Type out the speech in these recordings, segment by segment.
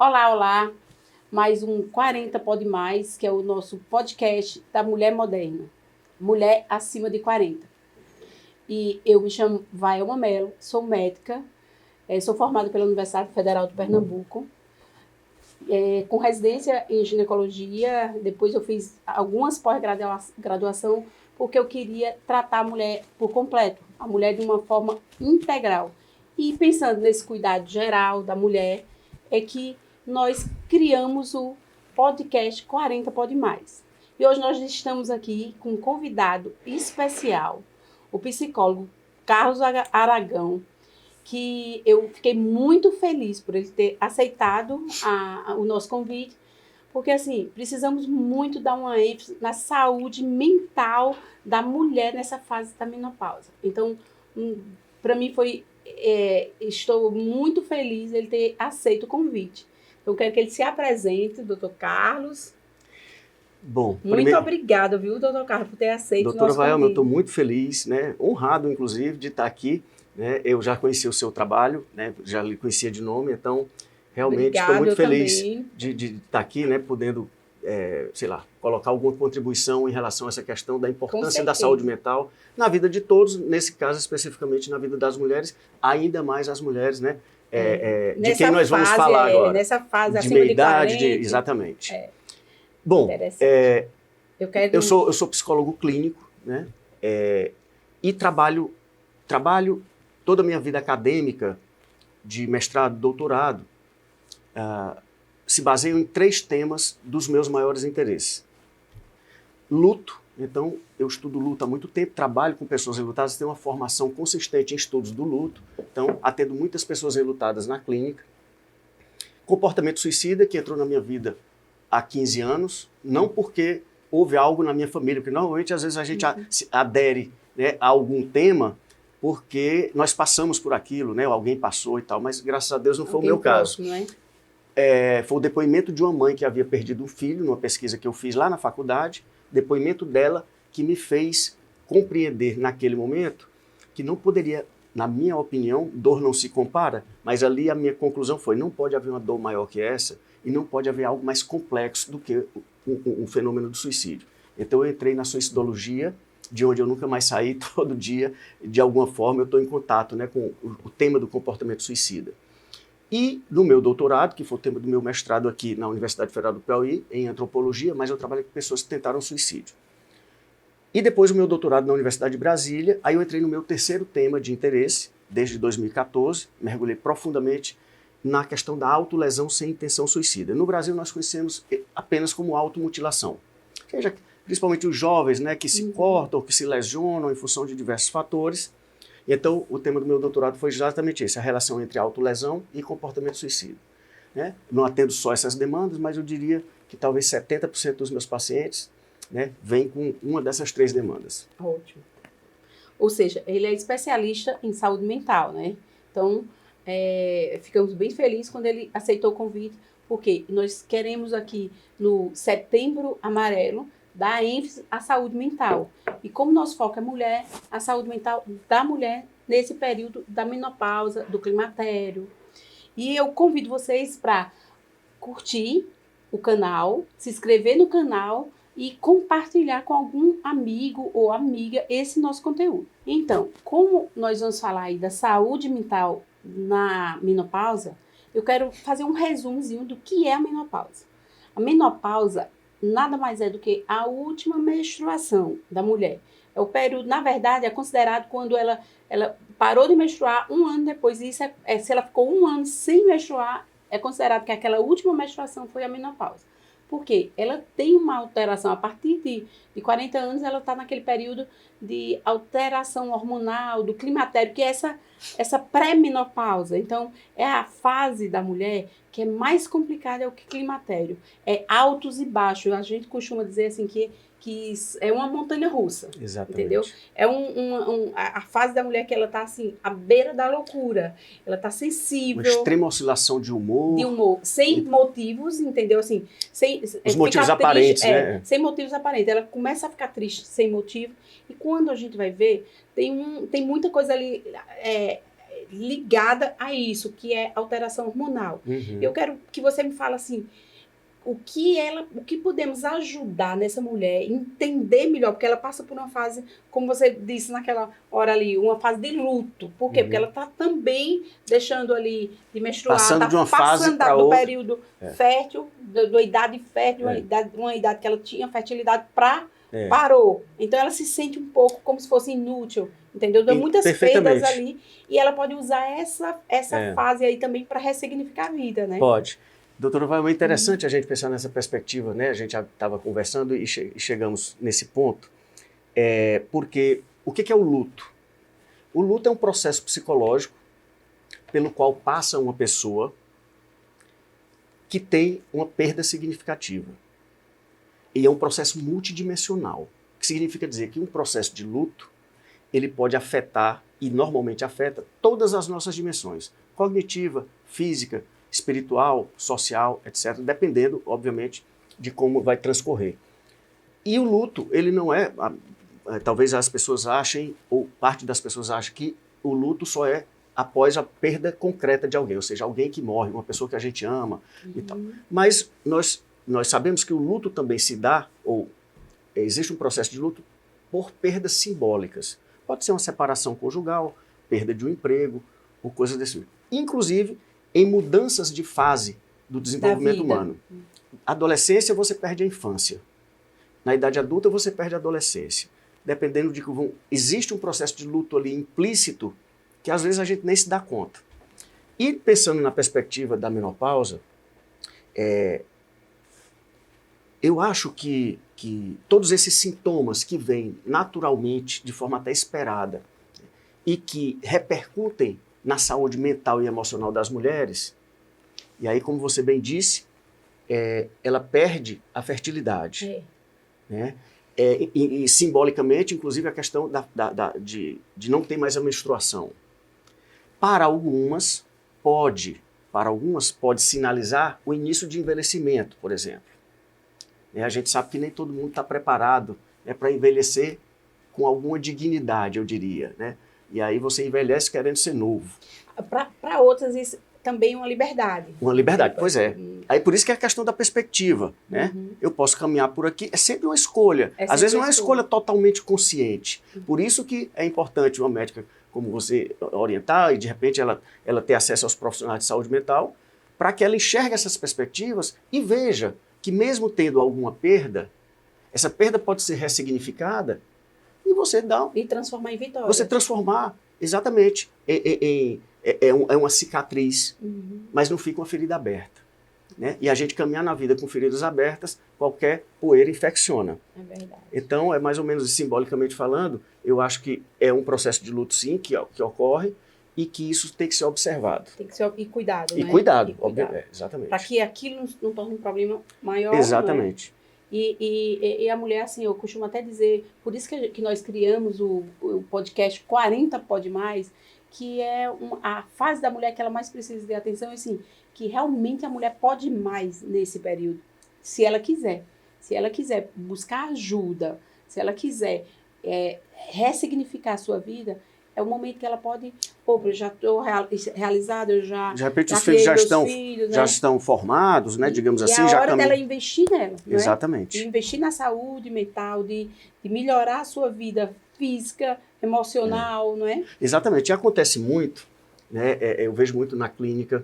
Olá, olá! Mais um 40 Pode Mais, que é o nosso podcast da mulher moderna. Mulher acima de 40. E eu me chamo Vaelma Mello, sou médica, sou formada pela Universidade Federal de Pernambuco, com residência em ginecologia. Depois eu fiz algumas pós-graduação, porque eu queria tratar a mulher por completo, a mulher de uma forma integral. E pensando nesse cuidado geral da mulher, é que nós criamos o podcast 40 Pode Mais. E hoje nós estamos aqui com um convidado especial, o psicólogo Carlos Aragão, que eu fiquei muito feliz por ele ter aceitado o nosso convite, porque assim, precisamos muito dar uma ênfase na saúde mental da mulher nessa fase da menopausa. Então, para mim estou muito feliz ele ter aceito o convite. Eu quero que ele se apresente, doutor Carlos. Bom, muito obrigada, viu, doutor Carlos, por ter aceito o nosso convite. Doutora Vaelma, eu estou muito feliz, né, honrado, inclusive, de estar aqui. Né, eu já conheci o seu trabalho, né, já lhe conhecia de nome, então realmente estou muito feliz de estar aqui, né, podendo, colocar alguma contribuição em relação a essa questão da importância da saúde mental na vida de todos, nesse caso especificamente na vida das mulheres, ainda mais as mulheres, né, de quem nós vamos falar agora. Nessa fase de meia-idade, exatamente. Bom, eu sou psicólogo clínico, né, e trabalho toda a minha vida acadêmica, de mestrado, doutorado, se baseia em 3 temas dos meus maiores interesses. Luto, então eu estudo luto há muito tempo, trabalho com pessoas enlutadas, tenho uma formação consistente em estudos do luto, então atendo muitas pessoas enlutadas na clínica. Comportamento suicida, que entrou na minha vida há 15 anos, não porque houve algo na minha família, porque normalmente às vezes a gente adere, né, a algum tema porque nós passamos por aquilo, né, alguém passou e tal, mas graças a Deus não foi o meu caso. Não é? Foi o depoimento de uma mãe que havia perdido um filho, numa pesquisa que eu fiz lá na faculdade, depoimento dela que me fez compreender naquele momento que não poderia, na minha opinião, dor não se compara, mas ali a minha conclusão foi, não pode haver uma dor maior que essa e não pode haver algo mais complexo do que o fenômeno do suicídio. Então eu entrei na suicidologia, de onde eu nunca mais saí, todo dia, de alguma forma eu estou em contato, né, com o tema do comportamento suicida. E no meu doutorado, que foi o tema do meu mestrado aqui na Universidade Federal do Piauí, em antropologia, mas eu trabalhei com pessoas que tentaram suicídio. E depois o meu doutorado na Universidade de Brasília, aí eu entrei no meu terceiro tema de interesse, desde 2014, mergulhei profundamente na questão da autolesão sem intenção suicida. No Brasil nós conhecemos apenas como automutilação. Ou seja, principalmente os jovens, né, que se cortam, que se lesionam em função de diversos fatores. Então, o tema do meu doutorado foi exatamente esse, a relação entre autolesão e comportamento suicida. Né? Não atendo só essas demandas, mas eu diria que talvez 70% dos meus pacientes, né, vêm com uma dessas 3 demandas. Ótimo. Ou seja, ele é especialista em saúde mental, né? Então, ficamos bem felizes quando ele aceitou o convite, porque nós queremos aqui, no Setembro Amarelo, dar ênfase à saúde mental. E como nosso foco é mulher, a saúde mental da mulher nesse período da menopausa, do climatério. E eu convido vocês para curtir o canal, se inscrever no canal e compartilhar com algum amigo ou amiga esse nosso conteúdo. Então, como nós vamos falar aí da saúde mental na menopausa, eu quero fazer um resumozinho do que é a menopausa. A menopausa nada mais é do que a última menstruação da mulher. É o período, na verdade, é considerado quando ela parou de menstruar 1 ano depois. Isso se ela ficou 1 ano sem menstruar, é considerado que aquela última menstruação foi a menopausa. Por quê? Ela tem uma alteração. A partir de 40 anos, ela está naquele período de alteração hormonal, do climatério, que é essa pré-menopausa. Então, é a fase da mulher que é mais complicada, é o que climatério. É altos e baixos. A gente costuma dizer assim que é uma montanha russa. Exatamente. Entendeu? É a fase da mulher que ela está assim, à beira da loucura. Ela está sensível. Uma extrema oscilação de humor. Sem motivos, entendeu? Assim, os motivos aparentes, triste, né? Sem motivos aparentes. Ela começa a ficar triste sem motivo. E quando a gente vai ver, tem muita coisa ali ligada a isso, que é alteração hormonal. Uhum. Eu quero que você me fale assim, o que podemos ajudar nessa mulher entender melhor, porque ela passa por uma fase, como você disse naquela hora ali, uma fase de luto. Por quê? Porque ela está também deixando ali de menstruar, Passando de uma fase passando para do outra. período fértil, da idade fértil, uma idade que ela tinha fertilidade parou. Então ela se sente um pouco como se fosse inútil, entendeu? Deu muitas perdas ali e ela pode usar essa fase aí também para ressignificar a vida, né? Pode. Doutora Vaelma, é interessante a gente pensar nessa perspectiva, né? A gente já estava conversando e chegamos nesse ponto, porque o que é o luto? O luto é um processo psicológico pelo qual passa uma pessoa que tem uma perda significativa. E é um processo multidimensional, que significa dizer que um processo de luto, ele pode afetar, e normalmente afeta, todas as nossas dimensões, cognitiva, física, espiritual, social, etc., dependendo, obviamente, de como vai transcorrer. E o luto, ele não é, talvez as pessoas achem, ou parte das pessoas achem que o luto só é após a perda concreta de alguém, ou seja, alguém que morre, uma pessoa que a gente ama e tal. Mas nós sabemos que o luto também se dá, ou existe um processo de luto por perdas simbólicas. Pode ser uma separação conjugal, perda de um emprego, ou coisa desse tipo. Inclusive, em mudanças de fase do desenvolvimento humano. Adolescência, você perde a infância. Na idade adulta, você perde a adolescência. Dependendo de que existe um processo de luto ali implícito que às vezes a gente nem se dá conta. E pensando na perspectiva da menopausa, eu acho que todos esses sintomas que vêm naturalmente, de forma até esperada, e que repercutem na saúde mental e emocional das mulheres, e aí, como você bem disse, ela perde a fertilidade. Né? E simbolicamente, inclusive, a questão de não ter mais a menstruação. Para algumas pode sinalizar o início de envelhecimento, por exemplo. A gente sabe que nem todo mundo está preparado para envelhecer com alguma dignidade, eu diria, né? E aí você envelhece querendo ser novo. Para outras, isso também é uma liberdade. Uma liberdade, pois é. Aí por isso que é a questão da perspectiva, né? Eu posso caminhar por aqui, é sempre uma escolha. Às vezes não é uma escolha totalmente consciente. Por isso que é importante uma médica como você orientar e de repente ela ter acesso aos profissionais de saúde mental para que ela enxergue essas perspectivas e veja que mesmo tendo alguma perda, essa perda pode ser ressignificada e você dá... E transformar em vitória. Você transformar, exatamente, é uma cicatriz, mas não fica uma ferida aberta. Né? E a gente caminhar na vida com feridas abertas, qualquer poeira infecciona. É verdade. Então, é mais ou menos simbolicamente falando, eu acho que é um processo de luto, sim, que ocorre, e que isso tem que ser observado. Tem que ser cuidado, e né? Cuidado, obviamente, exatamente. Para que aquilo não torne um problema maior. Exatamente. E a mulher, assim, eu costumo até dizer, por isso que nós criamos o podcast 40 Pode Mais, que é a fase da mulher que ela mais precisa de atenção, assim, que realmente a mulher pode mais nesse período, se ela quiser. Se ela quiser buscar ajuda, se ela quiser ressignificar a sua vida, é o momento que ela pode, eu já estou realizada, eu já... De repente os filhos já estão formados, né, digamos assim. E é a hora dela investir nela. Exatamente. De investir na saúde mental, de melhorar a sua vida física, emocional, não é? Exatamente. E acontece muito, né, eu vejo muito na clínica,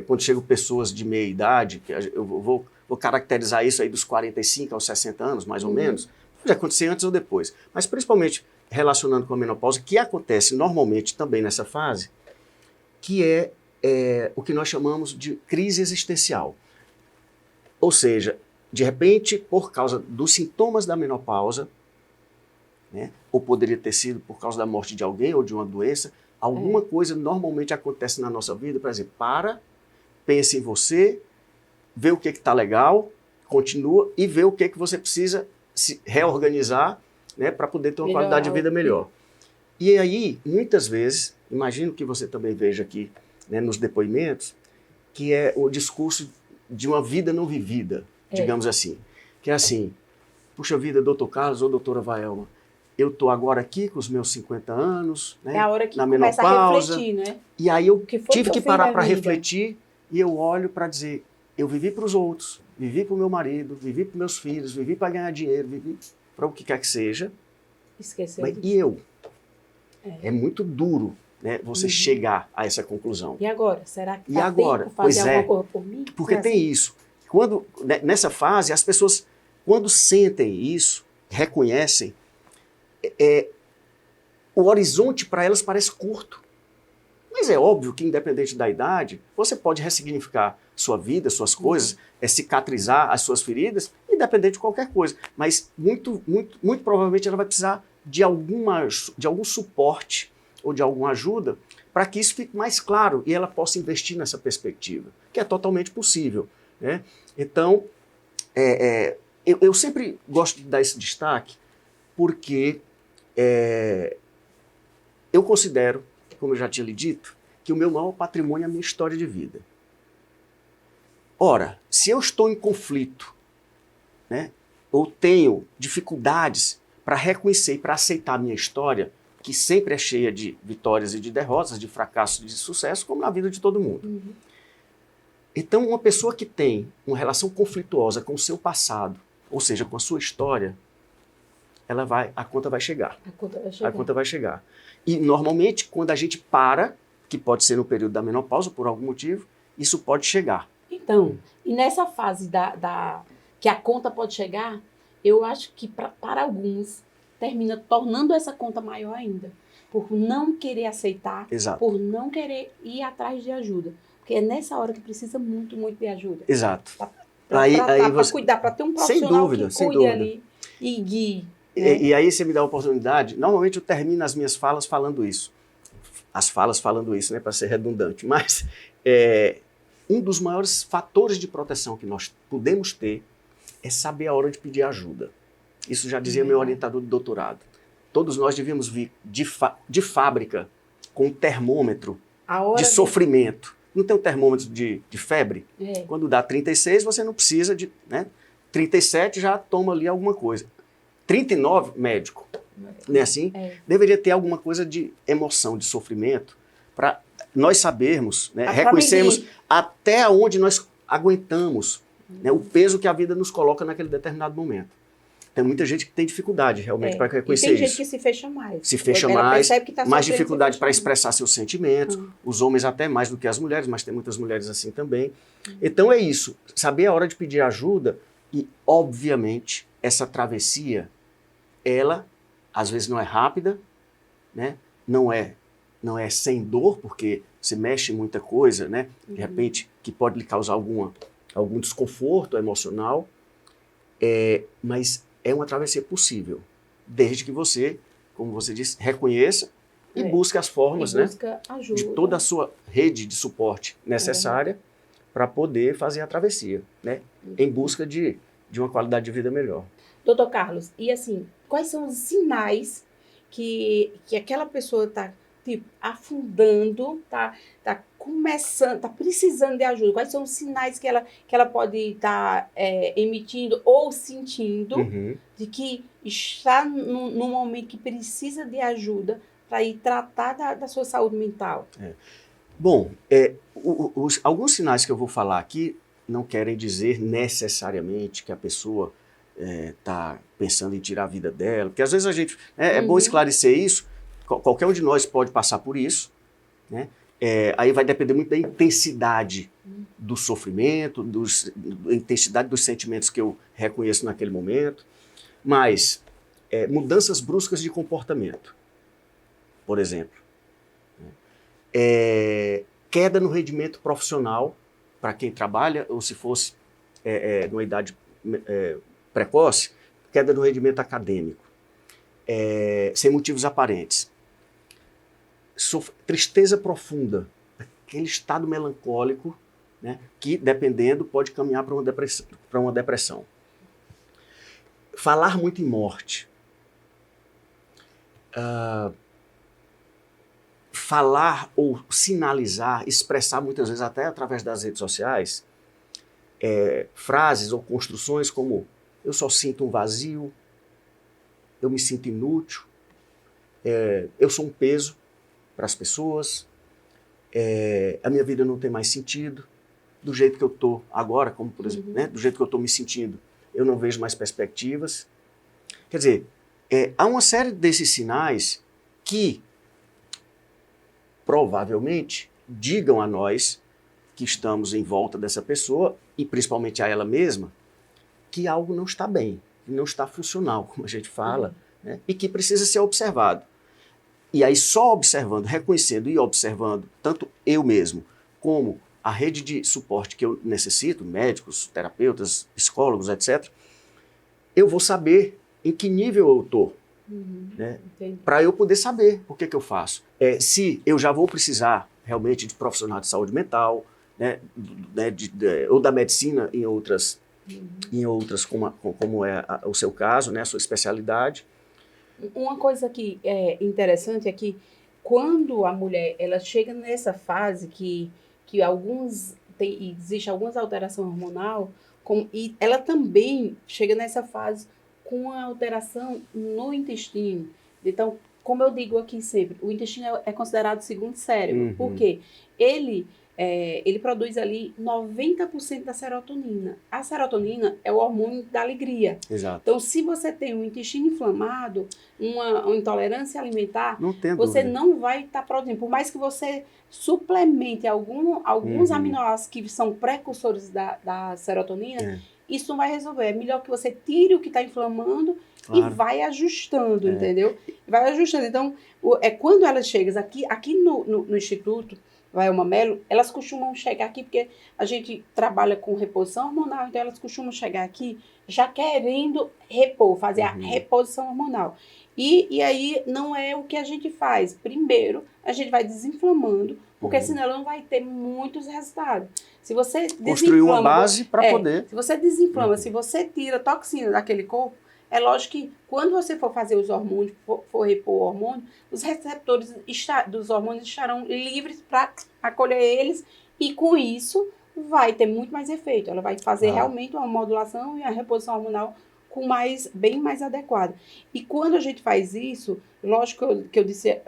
quando chegam pessoas de meia idade, que eu vou caracterizar isso aí dos 45 aos 60 anos, mais ou menos, pode acontecer antes ou depois, mas principalmente relacionando com a menopausa, que acontece normalmente também nessa fase, que é o que nós chamamos de crise existencial. Ou seja, de repente, por causa dos sintomas da menopausa, né, ou poderia ter sido por causa da morte de alguém ou de uma doença, alguma coisa normalmente acontece na nossa vida, por exemplo, pense em você, vê o que está legal, continua e vê o que você precisa se reorganizar, né, para poder ter uma qualidade de vida melhor. E aí, muitas vezes, imagino que você também veja aqui, né, nos depoimentos, que é o discurso de uma vida não vivida, digamos assim. Que é assim, puxa vida, doutor Carlos ou doutora Vaelma, eu estou agora aqui com os meus 50 anos, né, É a hora que na começa menopausa, a refletir, né? e aí eu O que foi tive que eu que fiz parar da para vida? refletir e eu olho para dizer, eu vivi para os outros, vivi para o meu marido, vivi para meus filhos, vivi para ganhar dinheiro, vivi para o que quer que seja, Esqueceu mas disso. e eu? É. É muito duro, né, você chegar a essa conclusão. E agora? Será que E dá agora? tempo fazer Pois alguma é, coisa por mim? porque Não é tem assim? isso. Quando, nessa fase, as pessoas, quando sentem isso, reconhecem, o horizonte para elas parece curto. Mas é óbvio que, independente da idade, você pode ressignificar sua vida, suas coisas, cicatrizar as suas feridas, independente de qualquer coisa. Mas muito provavelmente ela vai precisar de algum suporte ou de alguma ajuda para que isso fique mais claro e ela possa investir nessa perspectiva, que é totalmente possível, né? Então, eu sempre gosto de dar esse destaque porque eu considero, como eu já tinha lhe dito, que o meu maior patrimônio é a minha história de vida. Ora, se eu estou em conflito, né, ou tenho dificuldades para reconhecer e para aceitar a minha história, que sempre é cheia de vitórias e de derrotas, de fracassos e de sucesso, como na vida de todo mundo. Então, uma pessoa que tem uma relação conflituosa com o seu passado, ou seja, com a sua história, a conta vai chegar. A conta vai chegar. A conta vai chegar. E, normalmente, quando a gente para, que pode ser no período da menopausa, por algum motivo, isso pode chegar. Então, e nessa fase que a conta pode chegar, eu acho que para alguns termina tornando essa conta maior ainda. Por não querer aceitar, Exato. por não querer ir atrás de ajuda. Porque é nessa hora que precisa muito, muito de ajuda. Exato. Para cuidar, para ter um profissional que cuide ali e guie. Né? E aí você me dá a oportunidade, normalmente eu termino as minhas falas falando isso. As falas falando isso, né, para ser redundante. Mas um dos maiores fatores de proteção que nós podemos ter é saber a hora de pedir ajuda. Isso já dizia meu orientador de doutorado. Todos nós devíamos vir de fábrica com um termômetro de sofrimento. Não tem um termômetro de febre? Quando dá 36, você não precisa de... Né? 37 já toma ali alguma coisa. 39, médico. Não é assim? Deveria ter alguma coisa de emoção, de sofrimento, para nós sabermos, né, reconhecermos até onde nós aguentamos, né, o peso que a vida nos coloca naquele determinado momento. Tem muita gente que tem dificuldade realmente para reconhecer isso. E tem gente que se fecha mais. Se fecha mais, mais dificuldade para expressar seus sentimentos, os homens até mais do que as mulheres, mas tem muitas mulheres assim também. Então é isso, saber a hora de pedir ajuda e, obviamente, essa travessia, ela, às vezes não é rápida, né? não é sem dor, porque se mexe em muita coisa, né? De repente, que pode lhe causar algum desconforto emocional, mas é uma travessia possível, desde que você, como você disse, reconheça e busque as formas, né, de toda a sua rede de suporte necessária para poder fazer a travessia, né, em busca de uma qualidade de vida melhor. Doutor Carlos, e assim, quais são os sinais que aquela pessoa está afundando, tá começando, tá precisando de ajuda? Quais são os sinais que ela pode estar emitindo ou sentindo de que está num momento que precisa de ajuda para ir tratar da sua saúde mental? Bom, alguns sinais que eu vou falar aqui não querem dizer necessariamente que a pessoa está pensando em tirar a vida dela, porque às vezes a gente... É bom esclarecer isso. Qualquer um de nós pode passar por isso, né? Aí vai depender muito da intensidade do sofrimento, da intensidade dos sentimentos que eu reconheço naquele momento, mas mudanças bruscas de comportamento, por exemplo. Queda no rendimento profissional, para quem trabalha, ou se fosse numa idade precoce, queda no rendimento acadêmico, sem motivos aparentes. Tristeza profunda, aquele estado melancólico, né, que, dependendo, pode caminhar para uma depressão. Falar muito em morte. Falar ou sinalizar, expressar muitas vezes até através das redes sociais, frases ou construções como eu só sinto um vazio, eu me sinto inútil, eu sou um peso para as pessoas, a minha vida não tem mais sentido, do jeito que eu estou agora, como por exemplo, né, do jeito que eu estou me sentindo, eu não vejo mais perspectivas. Quer dizer, há uma série desses sinais que provavelmente digam a nós que estamos em volta dessa pessoa, e principalmente a ela mesma, que algo não está bem, que não está funcional, como a gente fala, né, e que precisa ser observado. E aí só observando, reconhecendo e observando, tanto eu mesmo, como a rede de suporte que eu necessito, médicos, terapeutas, psicólogos, etc., eu vou saber em que nível eu estou, né, para eu poder saber o que eu faço. Se eu já vou precisar realmente de profissional de saúde mental, né, ou da medicina em outras como é o seu caso, né, a sua especialidade. Uma coisa que é interessante é que quando a mulher ela chega nessa fase que existe algumas alterações hormonal, e ela também chega nessa fase com a alteração no intestino. Então, como eu digo aqui sempre, o intestino é considerado o segundo cérebro, porque ele produz ali 90% da serotonina. A serotonina é o hormônio da alegria. Exato. Então, se você tem um intestino inflamado, uma intolerância alimentar, você dúvida. não vai estar produzindo. Por mais que você suplemente alguns aminoácidos que são precursores da serotonina, isso não vai resolver. É melhor que você tire o que está inflamando, claro, e vai ajustando, entendeu? Vai ajustando. Então, quando elas chegam aqui no Instituto Vaelma Mello, elas costumam chegar aqui, porque a gente trabalha com reposição hormonal, então elas costumam chegar aqui já querendo fazer a reposição hormonal. E aí não é o que a gente faz. Primeiro, a gente vai desinflamando, porque senão ela não vai ter muitos resultados. Se você construir uma base para poder... Se você desinflama, se você tira toxina daquele corpo, é lógico que quando você for fazer os hormônios, for repor o hormônio, os receptores dos hormônios estarão livres para acolher eles, e com isso vai ter muito mais efeito. Ela vai fazer realmente uma modulação e a reposição hormonal bem mais adequada. E quando a gente faz isso, lógico que eu disse,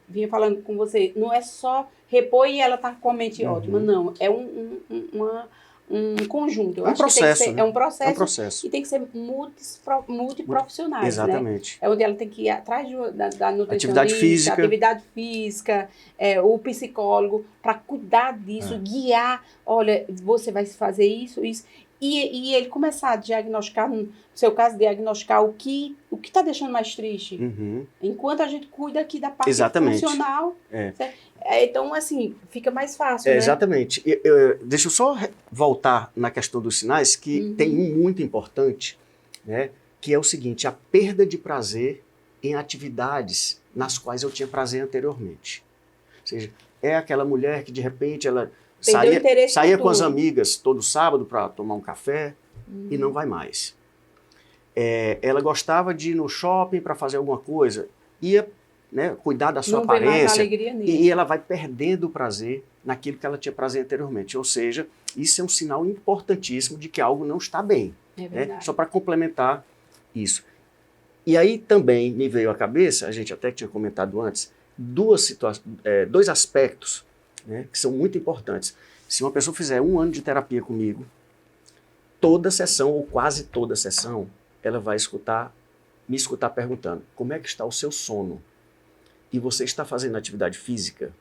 vinha falando com você, não é só repor e ela tá com a mente ótima, não. É um conjunto. Eu acho processo, que né? É um processo. E tem que ser multiprofissionais, exatamente. Né? É onde ela tem que ir atrás da nutricionista, atividade física, o psicólogo, para cuidar disso, guiar, olha, você vai fazer isso. E ele começar a diagnosticar, no seu caso, diagnosticar o que está deixando mais triste. Enquanto a gente cuida aqui da parte funcional. Então, assim, fica mais fácil, né? Exatamente. Deixa eu só voltar na questão dos sinais, que tem um muito importante, né, que é o seguinte: a perda de prazer em atividades nas quais eu tinha prazer anteriormente. Ou seja, é aquela mulher que, de repente, ela saía com as amigas todo sábado para tomar um café e não vai mais. Ela gostava de ir no shopping para fazer alguma coisa, ia, né, cuidar da sua aparência, e ela vai perdendo o prazer naquilo que ela tinha prazer anteriormente. Ou seja, isso é um sinal importantíssimo de que algo não está bem. Né? Só para complementar isso. E aí também me veio à cabeça, a gente até tinha comentado antes, dois aspectos, né, que são muito importantes. Se uma pessoa fizer 1 ano de terapia comigo, toda sessão, ou quase toda sessão, ela vai me escutar perguntando: como é que está o seu sono? E você está fazendo atividade física?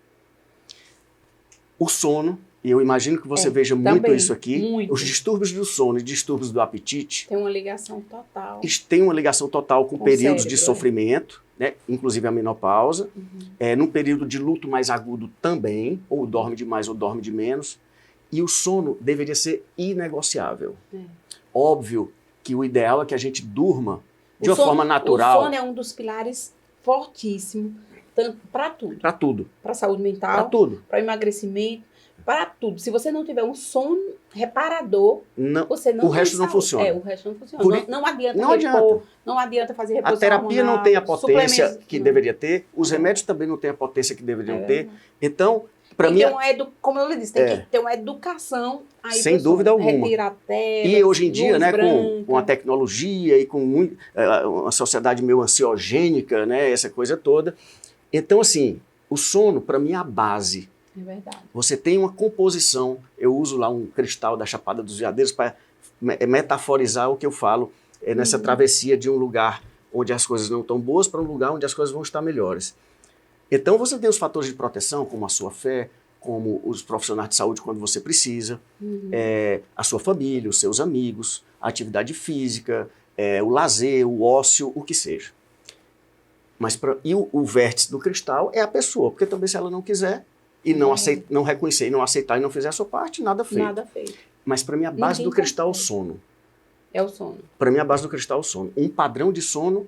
O sono, e eu imagino que você veja muito isso aqui, os distúrbios do sono e distúrbios do apetite... Tem uma ligação total. Tem uma ligação total com períodos de sofrimento, né? Inclusive a menopausa, num período de luto mais agudo também, ou dorme de mais ou dorme de menos, e o sono deveria ser inegociável. Óbvio que o ideal é que a gente durma de uma forma natural. O sono é um dos pilares fortíssimos, tanto para tudo. Para tudo. Para a saúde mental, para tudo. Para emagrecimento, para tudo. Se você não tiver um sono reparador, você não o resto não funciona. O resto não funciona. Não adianta não adianta fazer reposição hormonal. A terapia hormonal, não tem a potência que deveria ter, os remédios também não têm a potência que deveriam ter. Então, Para mim, como eu lhe disse, tem que ter uma educação aí sem dúvida alguma. Retirar telas, e hoje em dia, né, branca. com a tecnologia e com uma sociedade meio ansiogênica, né, essa coisa toda. Então, assim, o sono, para mim, é a base. É verdade. Você tem uma composição, eu uso lá um cristal da Chapada dos Veadeiros para metaforizar o que eu falo nessa travessia de um lugar onde as coisas não estão boas para um lugar onde as coisas vão estar melhores. Então você tem os fatores de proteção, como a sua fé, como os profissionais de saúde quando você precisa, a sua família, os seus amigos, a atividade física, o lazer, o ócio, o que seja. Mas e o vértice do cristal é a pessoa, porque também se ela não quiser e não reconhecer, e não aceitar e não fizer a sua parte, nada feito. Nada feito. Mas para mim a base do cristal é o sono. É o sono. Para mim a base do cristal é o sono. Um padrão de sono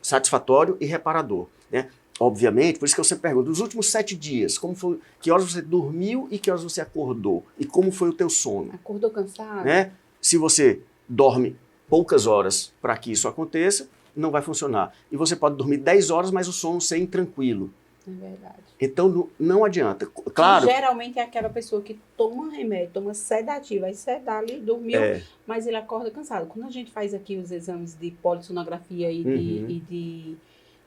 satisfatório e reparador. Né? Obviamente, por isso que eu sempre pergunto, nos últimos 7 dias, como foi, que horas você dormiu e que horas você acordou? E como foi o teu sono? Acordou cansado? Né? Se você dorme poucas horas para que isso aconteça, não vai funcionar. E você pode dormir 10 horas, mas o sono ser intranquilo. É verdade. Então não adianta. Claro. E geralmente é aquela pessoa que toma remédio, toma sedativo, aí sedar ali, dormiu, mas ele acorda cansado. Quando a gente faz aqui os exames de polissonografia e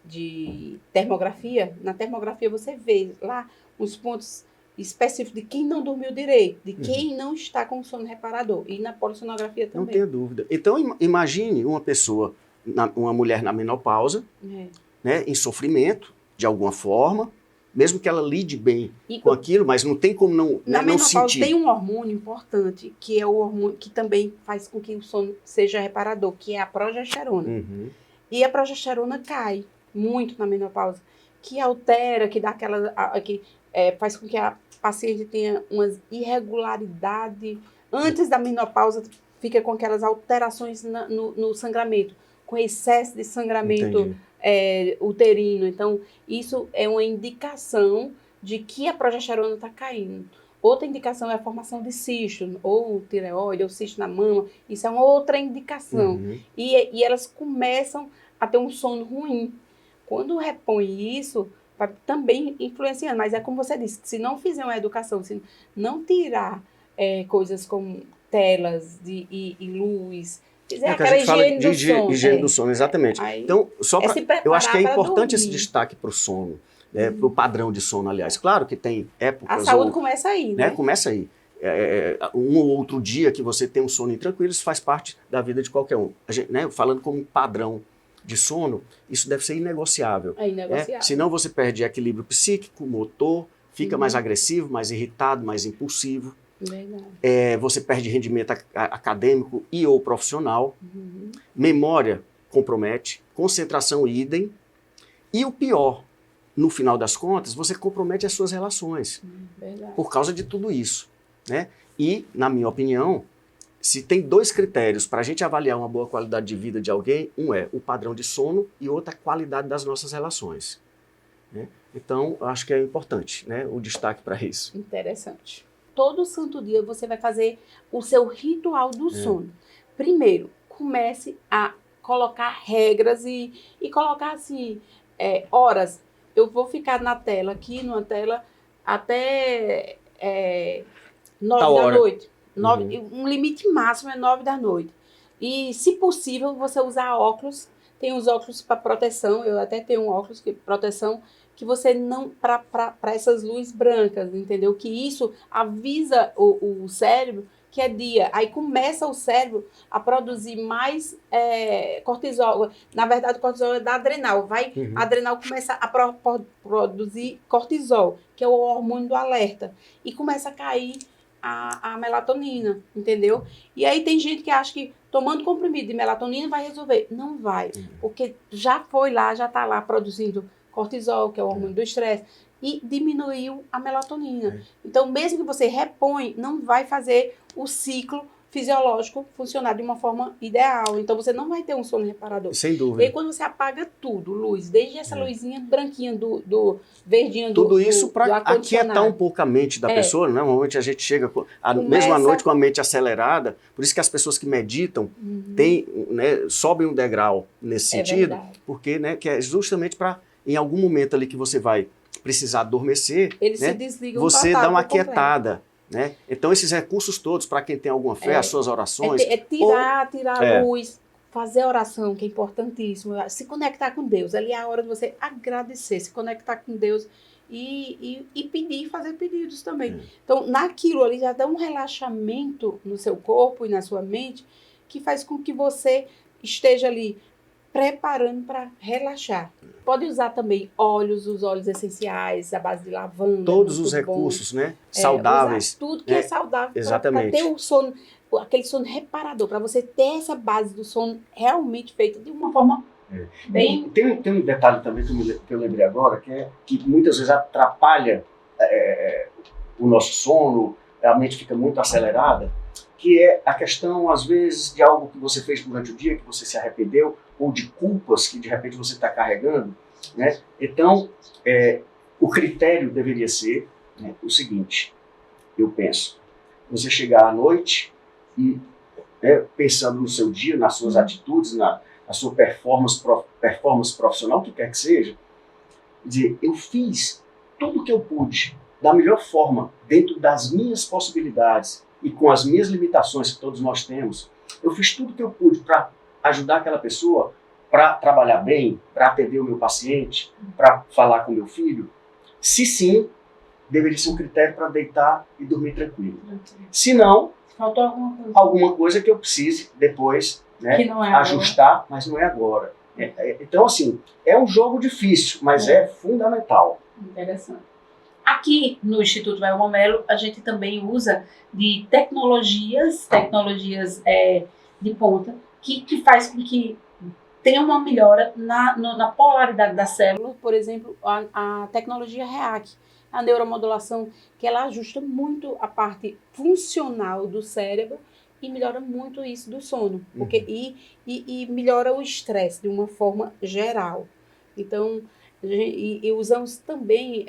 de termografia, na termografia você vê lá os pontos específicos de quem não dormiu direito, de quem não está com sono reparador. E na polissonografia também. Não tenho dúvida. Então imagine uma pessoa, uma mulher na menopausa, né, em sofrimento, de alguma forma, mesmo que ela lide bem com aquilo, mas não tem como não na menopausa sentir. Tem um hormônio importante, que é o hormônio que também faz com que o sono seja reparador, que é a progesterona. E a progesterona cai muito na menopausa, que altera, que dá aquela... faz com que a paciente tenha uma irregularidade. Antes da menopausa, fica com aquelas alterações no sangramento, com excesso de sangramento uterino. Então, isso é uma indicação de que a progesterona está caindo. Outra indicação é a formação de cisto, ou tireoide, ou cisto na mama. Isso é uma outra indicação. E elas começam a ter um sono ruim. Quando repõe isso, vai também influenciando. Mas é como você disse, se não fizer uma educação, se não tirar coisas como telas e luz, aquela higiene do sono, exatamente. Aí, então, eu acho que é importante esse dormir. Destaque para o sono, para o padrão de sono, aliás. Claro que tem épocas... A saúde começa aí, né? Começa aí. Um ou outro dia que você tem um sono intranquilo, isso faz parte da vida de qualquer um. A gente, né, falando como padrão de sono, isso deve ser inegociável. É inegociável. Senão você perde equilíbrio psíquico, motor, fica mais agressivo, mais irritado, mais impulsivo. Verdade. Você perde rendimento acadêmico e ou profissional, memória compromete, concentração idem, e o pior, no final das contas, você compromete as suas relações por causa de tudo isso. Né? E, na minha opinião, se tem 2 critérios para a gente avaliar uma boa qualidade de vida de alguém, um é o padrão de sono e outro a qualidade das nossas relações. Né? Então, eu acho que é importante, né, o destaque para isso. Interessante. Todo santo dia você vai fazer o seu ritual do sono. Primeiro, comece a colocar regras e colocar assim, horas. Eu vou ficar na tela aqui, numa tela, até 9 da noite. Um limite máximo é 9 da noite. E, se possível, você usar óculos. Tem os óculos para proteção. Eu até tenho um óculos de proteção que você não... Para essas luzes brancas, entendeu? Que isso avisa o cérebro que é dia. Aí começa o cérebro a produzir mais cortisol. Na verdade, o cortisol é da adrenal. A adrenal começa a produzir cortisol, que é o hormônio do alerta. E começa a cair a melatonina, entendeu? E aí tem gente que acha que tomando comprimido de melatonina vai resolver. Não vai, porque já foi lá, já está lá produzindo cortisol, que é o hormônio do estresse, e diminuiu a melatonina. Então, mesmo que você repõe, não vai fazer o ciclo fisiológico funcionar de uma forma ideal. Então, você não vai ter um sono reparador. Sem dúvida. E aí, quando você apaga tudo, luz, desde essa luzinha branquinha do verdinho do tudo isso para aquietar um pouco a mente da pessoa, né? Normalmente a gente chega, mesmo à noite, com a mente acelerada. Por isso que as pessoas que meditam sobem um degrau nesse sentido, porque, né, que é justamente para, em algum momento ali que você vai precisar adormecer, Eles né, se desligam você total, dá uma por completo. quietada. Né? Então, esses recursos todos, para quem tem alguma fé, as suas orações... Tirar a luz, fazer oração, que é importantíssimo, se conectar com Deus. Ali é a hora de você agradecer, se conectar com Deus e pedir, fazer pedidos também. Então, naquilo ali já dá um relaxamento no seu corpo e na sua mente, que faz com que você esteja ali preparando para relaxar. Pode usar também os óleos essenciais, a base de lavanda. Todos os recursos, né? Saudáveis. Tudo que é saudável exatamente. para ter o sono, aquele sono reparador, para você ter essa base do sono realmente feita de uma forma bem... Tem um detalhe também que eu lembrei agora, que é que muitas vezes atrapalha o nosso sono, a mente fica muito acelerada, que é a questão, às vezes, de algo que você fez durante o dia, que você se arrependeu, ou de culpas que de repente você está carregando, né? Então, o critério deveria ser, né, o seguinte, eu penso, você chegar à noite e, pensando no seu dia, nas suas atitudes, na sua performance profissional, o que quer que seja, dizer, eu fiz tudo o que eu pude, da melhor forma, dentro das minhas possibilidades e com as minhas limitações que todos nós temos, eu fiz tudo o que eu pude para ajudar aquela pessoa, para trabalhar bem, para atender o meu paciente, para falar com meu filho. Se sim, deveria ser um critério para deitar e dormir tranquilo. Se não, faltou alguma coisa que eu precise depois, né, que não é ajustar, agora. Mas não é agora. Então, assim, é um jogo difícil, mas é fundamental. Interessante. Aqui no Instituto Velho Momelo, a gente também usa de tecnologias de ponta, que faz com que tenha uma melhora na polaridade da célula. Por exemplo, a tecnologia REAC, a neuromodulação, que ela ajusta muito a parte funcional do cérebro e melhora muito isso do sono, porque, e melhora o estresse de uma forma geral. Então, e usamos também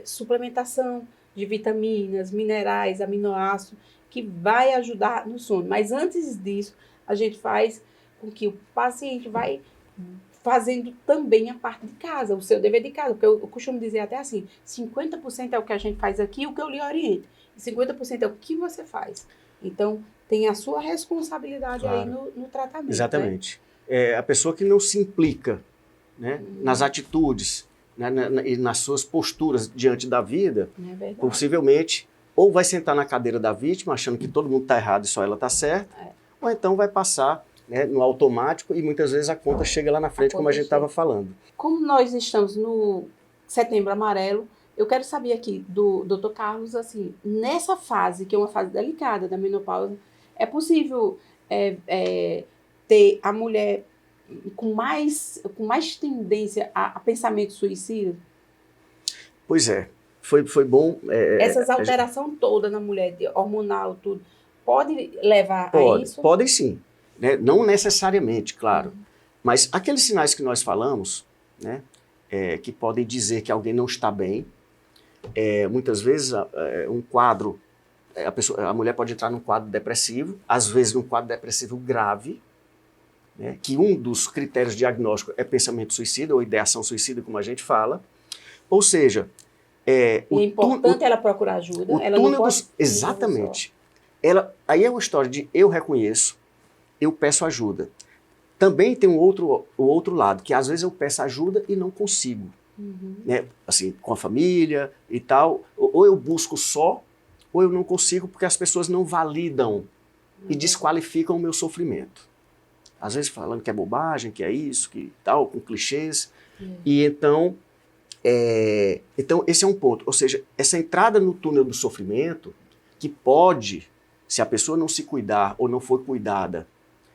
suplementação de vitaminas, minerais, aminoácidos, que vai ajudar no sono. Mas antes disso, a gente faz com que o paciente vai fazendo também a parte de casa, o seu dever de casa. Porque eu costumo dizer até assim, 50% é o que a gente faz aqui, o que eu lhe oriento. E 50% é o que você faz. Então, tem a sua responsabilidade aí no tratamento. Exatamente. A pessoa que não se implica, né, nas atitudes, né, e nas suas posturas diante da vida, possivelmente, ou vai sentar na cadeira da vítima, achando que todo mundo está errado e só ela está certa, ou então vai passar, né, no automático e muitas vezes a conta chega lá na frente, como a gente estava falando. Como nós estamos no Setembro Amarelo, eu quero saber aqui do Dr. Carlos, assim, nessa fase, que é uma fase delicada da menopausa, é possível ter a mulher com mais tendência a pensamento suicida? Pois é, foi bom. Essas alterações todas na mulher, hormonal, tudo, pode levar a isso? Podem sim, né? Não necessariamente, claro. Mas aqueles sinais que nós falamos, né, que podem dizer que alguém não está bem, muitas vezes um quadro, a mulher pode entrar num quadro depressivo, às vezes num quadro depressivo grave, né, que um dos critérios diagnósticos é pensamento suicida ou ideação suicida, como a gente fala. Ou seja, é importante ela procurar ajuda. Ela não pode... Exatamente. Aí é uma história de eu reconheço, eu peço ajuda. Também tem o outro lado, que às vezes eu peço ajuda e não consigo. Né? Assim, com a família e tal. Ou eu busco só, ou eu não consigo porque as pessoas não validam e desqualificam o meu sofrimento. Às vezes falando que é bobagem, que é isso, que tal, com clichês. E então esse é um ponto. Ou seja, essa entrada no túnel do sofrimento, que pode, se a pessoa não se cuidar ou não for cuidada,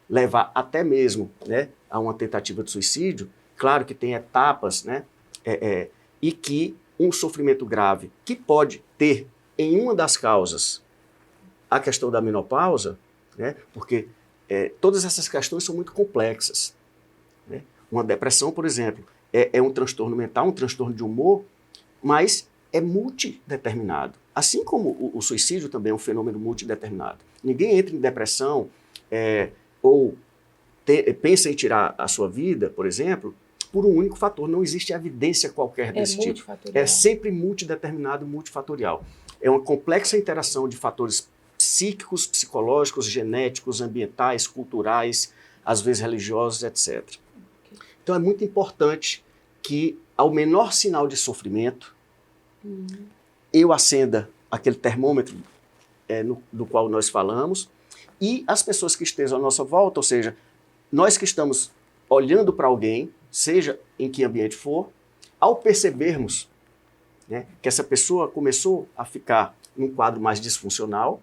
levar até mesmo, né, a uma tentativa de suicídio. Claro que tem etapas, né, e que um sofrimento grave, que pode ter em uma das causas a questão da menopausa, né, porque todas essas questões são muito complexas. Né? Uma depressão, por exemplo, é um transtorno mental, um transtorno de humor, mas é multideterminado. Assim como o suicídio também é um fenômeno multideterminado. Ninguém entra em depressão ou pensa em tirar a sua vida, por exemplo, por um único fator. Não existe evidência qualquer desse tipo. Multifatorial. É sempre multideterminado, multifatorial. É uma complexa interação de fatores psíquicos, psicológicos, genéticos, ambientais, culturais, às vezes religiosos, etc. Então é muito importante que, ao menor sinal de sofrimento, eu acenda aquele termômetro do qual nós falamos, e as pessoas que estejam à nossa volta, ou seja, nós que estamos olhando para alguém, seja em que ambiente for, ao percebermos, né, que essa pessoa começou a ficar num quadro mais disfuncional,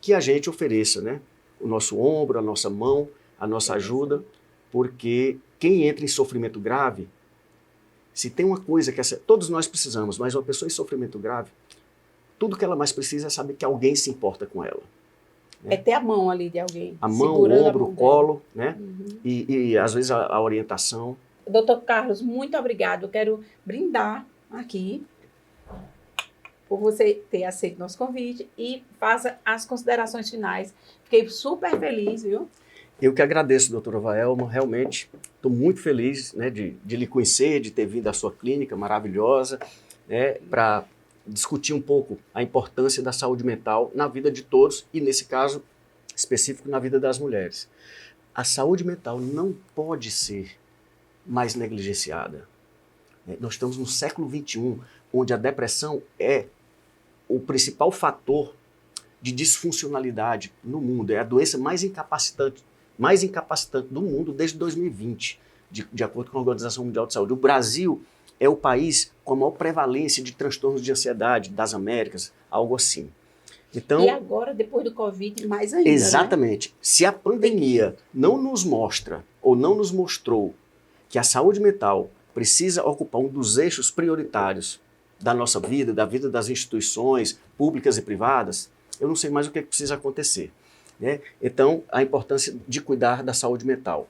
que a gente ofereça, né, o nosso ombro, a nossa mão, a nossa ajuda, porque quem entra em sofrimento grave, se tem uma coisa que todos nós precisamos, mas uma pessoa em sofrimento grave, tudo que ela mais precisa é saber que alguém se importa com ela. É ter a mão ali de alguém. A mão, o ombro, o colo, né? E às vezes a orientação. Doutor Carlos, muito obrigado. Eu quero brindar aqui por você ter aceito nosso convite e faça as considerações finais. Fiquei super feliz, viu? Eu que agradeço, doutora Vaelma, realmente estou muito feliz, né, de lhe conhecer, de ter vindo à sua clínica maravilhosa, né, para discutir um pouco a importância da saúde mental na vida de todos e, nesse caso específico, na vida das mulheres. A saúde mental não pode ser mais negligenciada. Nós estamos no século XXI, onde a depressão é o principal fator de disfuncionalidade no mundo. É a doença mais incapacitante do mundo desde 2020, de acordo com a Organização Mundial de Saúde. O Brasil é o país com a maior prevalência de transtornos de ansiedade das Américas, algo assim. Então, e agora, depois do Covid, mais ainda, exatamente. Né? Se a pandemia não nos mostra, ou não nos mostrou, que a saúde mental precisa ocupar um dos eixos prioritários da nossa vida, da vida das instituições públicas e privadas, eu não sei mais o que precisa acontecer. Né? Então, a importância de cuidar da saúde mental.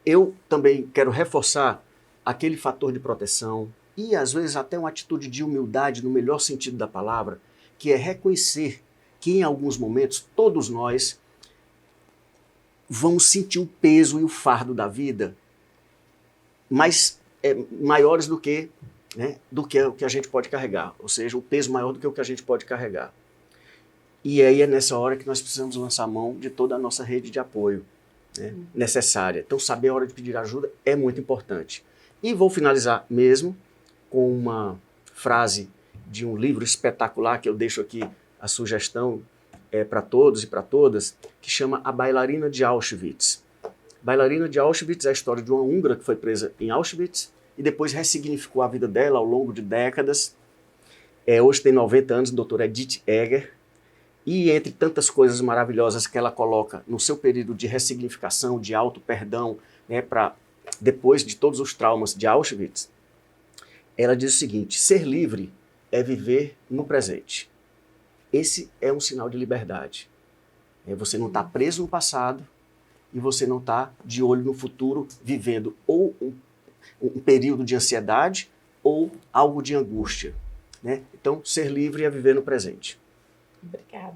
Eu também quero reforçar aquele fator de proteção e, às vezes, até uma atitude de humildade, no melhor sentido da palavra, que é reconhecer que, em alguns momentos, todos nós vamos sentir o peso e o fardo da vida maiores do que, né, do que o que a gente pode carregar, ou seja, o peso maior do que o que a gente pode carregar. E aí é nessa hora que nós precisamos lançar mão de toda a nossa rede de apoio, né, necessária. Então, saber a hora de pedir ajuda é muito importante. E vou finalizar mesmo com uma frase de um livro espetacular que eu deixo aqui a sugestão para todos e para todas, que chama A Bailarina de Auschwitz. Bailarina de Auschwitz é a história de uma húngara que foi presa em Auschwitz e depois ressignificou a vida dela ao longo de décadas. Hoje tem 90 anos, doutora Edith Eger, e entre tantas coisas maravilhosas que ela coloca no seu período de ressignificação, de auto-perdão, né, para depois de todos os traumas de Auschwitz, ela diz o seguinte: ser livre é viver no presente. Esse é um sinal de liberdade. Você não está preso no passado e você não está de olho no futuro, vivendo ou um período de ansiedade ou algo de angústia. Né? Então, ser livre é viver no presente.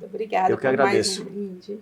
Obrigada Eu que agradeço. Mais um brinde.